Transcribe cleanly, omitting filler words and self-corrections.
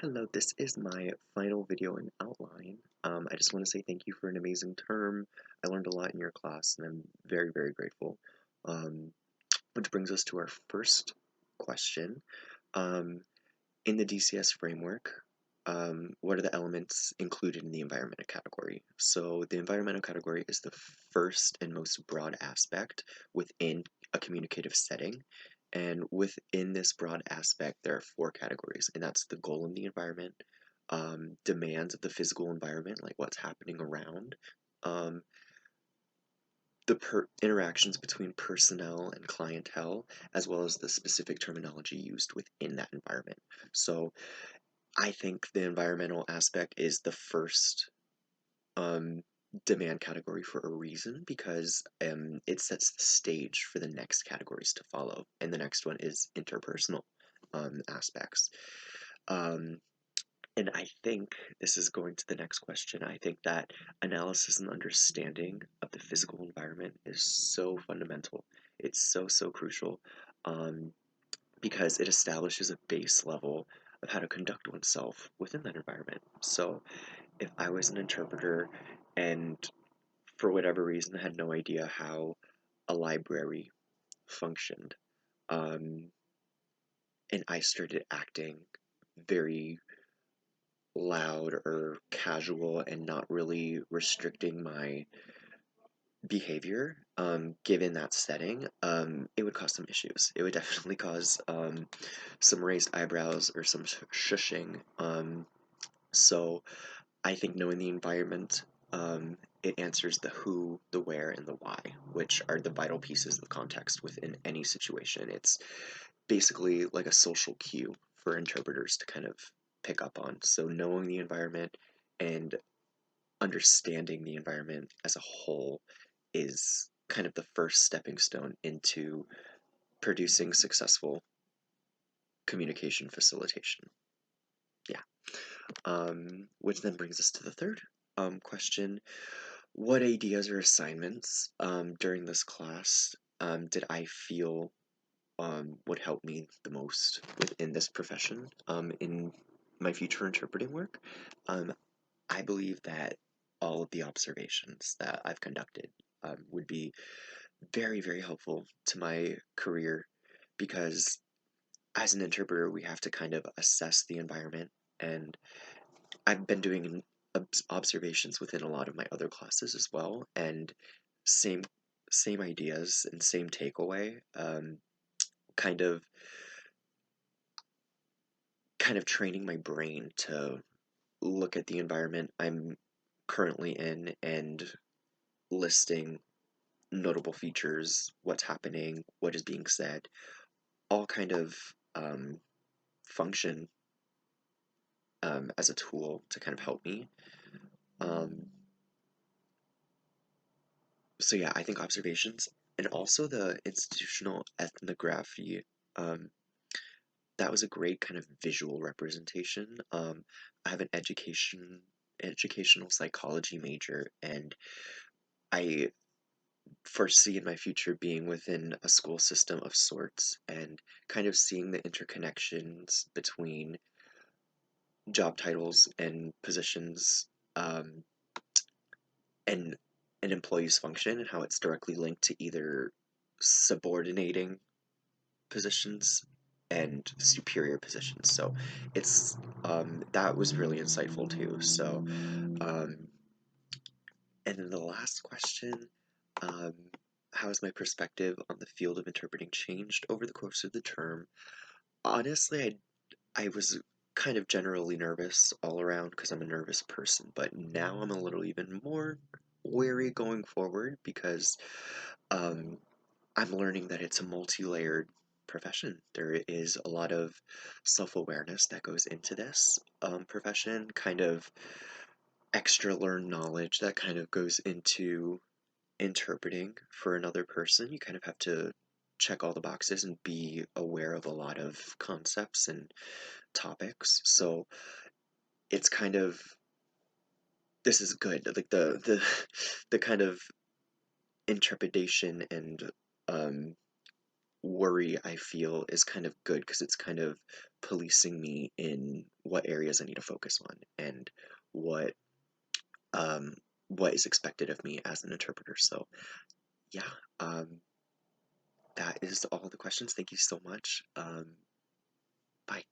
Hello, this is my final video and outline. I just want to say thank you for an amazing term. I learned a lot in your class, and I'm very, very grateful. Um, which brings us to our first question. Um, in the DCS framework, what are the elements included in the environmental category? So the environmental category is the first and most broad aspect within a communicative setting. And within this broad aspect, there are four categories, and that's the goal in the environment, demands of the physical environment, like what's happening around, um, the interactions between personnel and clientele, as well as the specific terminology used within that environment. So I think the environmental aspect is the first um, demand category for a reason because it sets the stage for the next categories to follow. And the next one is interpersonal aspects. Um, and I think this is going to the next question. I think that analysis and understanding of the physical environment is so fundamental. It's so, so crucial um, because it establishes a base level of how to conduct oneself within that environment. So if I was an interpreter and for whatever reason had no idea how a library functioned, um, and I started acting very loud or casual and not really restricting my behavior given that setting, it would cause some issues. It would definitely cause some raised eyebrows or some shushing. So I think knowing the environment, it answers the who, the where, and the why, which are the vital pieces of context within any situation. It's basically like a social cue for interpreters to kind of pick up on. So knowing the environment and understanding the environment as a whole is kind of the first stepping stone into producing successful communication facilitation. Yeah. Which then brings us to the third question. What ideas or assignments during this class did I feel would help me the most within this profession in my future interpreting work? Um, I believe that all of the observations that I've conducted would be very, very helpful to my career because as an interpreter, we have to kind of assess the environment. And I've been doing observations within a lot of my other classes as well. And same, same ideas and same takeaway. Kind of, kind of training my brain to look at the environment I'm currently in and listing notable features, what's happening, what is being said, all kind of um, function as a tool to kind of help me. Um, so yeah, I think observations and also the institutional ethnography, um, that was a great kind of visual representation. I have an educational psychology major, and I foresee in my future being within a school system of sorts and kind of seeing the interconnections between job titles and positions um, and an employee's function and how it's directly linked to either subordinating positions and superior positions. So it's that was really insightful too. So and then the last question, um, how has my perspective on the field of interpreting changed over the course of the term? Honestly, I was kind of generally nervous all around because I'm a nervous person, but now I'm a little even more wary going forward because um, I'm learning that it's a multi-layered profession. There is a lot of self-awareness that goes into this profession, kind of extra learned knowledge that kind of goes into interpreting for another person. You kind of have to check all the boxes and be aware of a lot of concepts and topics. So it's kind of this is good. Like the the kind of intrepidation and um worry I feel is kind of good because it's kind of policing me in what areas I need to focus on and what um, what is expected of me as an interpreter. So yeah, um, that is all the questions. Thank you so much. Bye.